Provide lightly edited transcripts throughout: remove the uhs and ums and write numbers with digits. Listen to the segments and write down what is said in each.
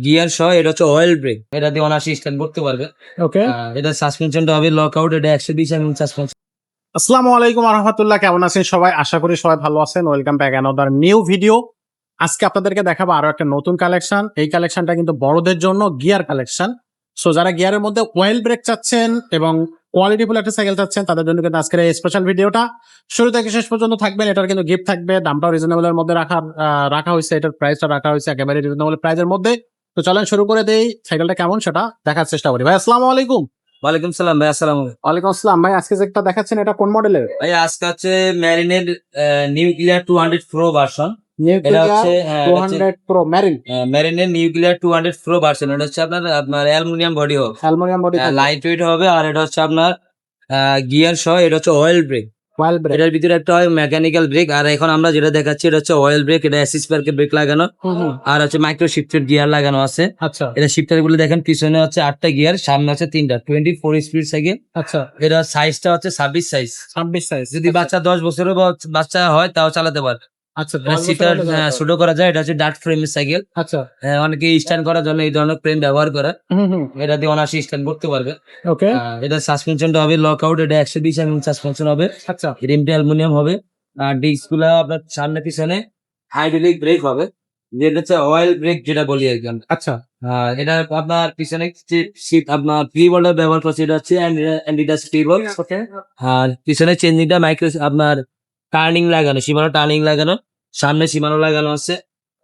Gear সহ এটা হচ্ছে অয়েল ব্রেক, এটা দিয়ে অনায়াসে স্ট্যান্ড করতে পারবে। ওকে, এটা সাসপেনশনটা হবে লক আউট, এটা 120 mm সাসপেনশন। আসসালামু আলাইকুম রহমতুল্লাহ, কেমন আছেন সবাই? আশা করি সবাই ভালো আছেন। Welcome back another new video. আজকে আপনাদেরকে দেখাবো আরো একটা নতুন কালেকশন। এই কালেকশনটা কিন্তু বড়দের জন্য গিয়ার কালেকশন। সো যারা গিয়ারের মধ্যে অয়েল ব্রেক চাচ্ছেন এবং কোয়ালিটিফুল একটা সাইকেল চাচ্ছেন তাদের জন্য কিন্তু আজকের এই স্পেশাল ভিডিওটা শুরু থেকে শেষ পর্যন্ত থাকবেন। এটার কিন্তু গিফট থাকবে, দামটাও রিজনেবলের মধ্যে রাখা হয়েছে, এটার প্রাইসটা রাখা হয়েছে একেবারে রিজনেবল প্রাইসের মধ্যে। তো চলেন শুরু করে দেই, সাইকেলটা কেমন সেটা দেখার চেষ্টা করি। ভাই আসসালামু আলাইকুম। ওয়ালাইকুম সালাম ভাই, আসসালামু আলাইকুম। ওয়ালাইকুম আসসালাম। ভাই আজকে যেটা দেখাচ্ছেন এটা কোন মডেলের? ভাই আজকে হচ্ছে ম্যারিনের নিউক্লিয়ার 200 প্রো ভার্সন। এটা হচ্ছে প্রো মেরিন, মেরিনের নিউক্লিয়ার 200 প্রো ভার্সন। এটা হচ্ছে আপনার অ্যালুমিনিয়াম বডি হবে, অ্যালুমিনিয়াম বডি, লাইট ওয়েট হবে। আর এটা হচ্ছে আপনার গিয়ার সহ, এটা হচ্ছে অয়েল ব্রেক। Well break. এটার ভিতরে একটা হয় মেকানিক্যাল ব্রেক, আর এখন আমরা যেটা দেখাচ্ছি এটা হচ্ছে অয়েল ব্রেক। এটা অ্যাসিস পার্কের ব্রেক লাগানো, আর হচ্ছে মাইক্রো শিফটের গিয়ার লাগানো আছে। আচ্ছা এটা শিফটার গুলো দেখেন, পিছনে হচ্ছে 8টা গিয়ার, সামনে হচ্ছে 3টা 24 স্পিড সাইকেল। আচ্ছা, এটা সাইজটা হচ্ছে 26 সাইজ। 26 সাইজ। যদি বাচ্চা 10 বছরের বাচ্চা হয় তাও চালাতে পারে। আচ্ছা, এটা সিটার ছোট করা যায়। এটা হচ্ছে ডার্ট ফ্রেমের সাইকেল। আচ্ছা, অনেকে স্ট্যান্ড করার জন্য এই ধরনের ফ্রেম ব্যবহার করে। এটা দিয়ে অনায়াসে স্ট্যান্ড করতে পারবে। ওকে, এটা সাসপেনশনটা হবে লক আউট, এটা 120 mm সাসপেনশন হবে। আচ্ছা, রিমটা অ্যালুমিনিয়াম হবে। আর ডিস্ক গুলা আপনার সামনে পিছনে হাইড্রোলিক ব্রেক হবে, যেটা হচ্ছে অয়েল ব্রেক যেটা বলি আর কি। আচ্ছা, এটা আপনার পিছনে আপনার ফ্রি বোল্ডার ব্যবহার করছে, এটা হচ্ছে অ্যান্ডিডাস ফ্রি বোল্ড। ওকে, আর পিছনে চেঞ্জিংটা মাইক্রো আপনার টার্নিং লাগানো, সীমানো টার্নিং লাগানো, সামনে সীমানো লাগানো আছে।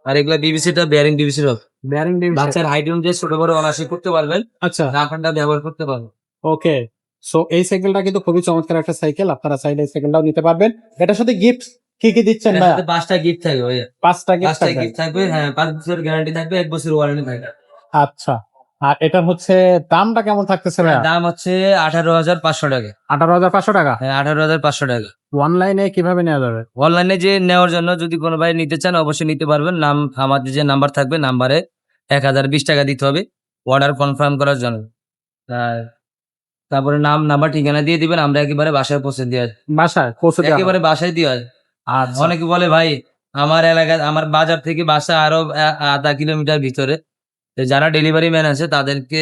আর এগুলা বিবিসিটা বেয়ারিং বিবিসির হবে। বেয়ারিং ডিম। বাচ্চার হাইট অনুযায়ী ছোট বড় অনায়াসে করতে পারবেন, আচ্ছা, রাফানটা ব্যবহার করতে পারবেন। ওকে। সো এই সাইকেলটা কিন্তু খুবই চমৎকার একটা সাইকেল, আপনারা চাইলে এই সাইকেলটাও নিতে পারবেন। এটার সাথে গিফট কি কি দিচ্ছেন ভাই? 5টা গিফট থাকবে ভাইয়া, 5টা গিফট 5টা গিফট থাকবে। হ্যাঁ, 5 বছর গ্যারান্টি থাকবে, 1 বছর ওয়ারেন্টি থাকবে। আচ্ছা, আর এটা হচ্ছে দামটা কেমন থাকতেছে ভাই? দাম হচ্ছে 18,500 টাকা। 18,500 টাকা। হ্যাঁ, 18,500 টাকা। অনলাইনে কিভাবে নেওয়া যাবে? অনলাইনে যে নেওয়ার জন্য যদি কোনো ভাই নিতে চান অবশ্যই নিতে পারবেন। আমাদের যে নাম্বার থাকবে, নাম্বারে 1020 টাকা দিতে হবে অর্ডার কনফার্ম করার জন্য। আর তারপরে নাম্বার ঠিকানা দিয়ে দিবেন, আমরা একেবারে বাসায় পৌঁছে দিয়ে আসি। বাসায় পৌঁছে দেওয়া হবে? একেবারে বাসায় দিয়ে আসি। আচ্ছা, অনেকে বলে ভাই আমার এলাকায়, আমার বাজার থেকে বাসা আরো আধা কিলোমিটার ভিতরে। তো যারা ডেলিভারি ম্যান আছে তাদেরকে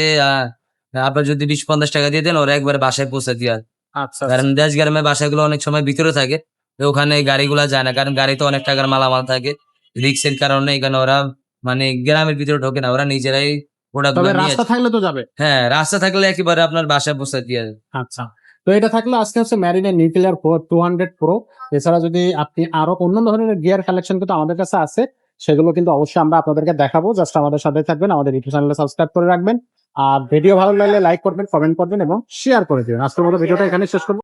আপনার যদি 20-50 টাকা দিয়ে দেন, ওরা একবারে বাসায় পৌঁছে দিয়ে আসে। আচ্ছা, কারণ দেশ গ্রামের বাসাগুলো অনেক সময় ভিতরে থাকে, তো ওখানে গাড়িগুলা যায় না, কারণ গাড়িতে অনেক টাকার মালামাল থাকে। রিক্সের কারণে এখানে ওরা মানে গ্রামের ভিতরে ঢোকে না, ওরা নিজেরাই প্রোডাক্ট তবে নিয়ে রাস্তা আসে। থাকলে তো যাবে। হ্যাঁ, রাস্তা থাকলে একেবারে আপনার বাসায় পৌঁছে দিয়ে আসে। আচ্ছা, তো এটা থাকলো আজকে হচ্ছে ম্যারিনের নিউক্লিয়ার 200 প্রো। এছাড়া যদি আপনি আরো অন্য ধরনের গিয়ার কালেকশন কিন্তু আমাদের কাছে আছে, সেগুলো কিন্তু অবশ্যই আমরা আপনাদেরকে দেখাবো। জাস্ট আমাদের সাথে থাকবেন, আমাদের ইউটিউব চ্যানেলে সাবস্ক্রাইব করে রাখবেন। আর ভিডিও ভালো লাগলে লাইক করবেন, কমেন্ট করবেন এবং শেয়ার করে দিবেন। আজকের মতো ভিডিওটা এখানে শেষ করবো।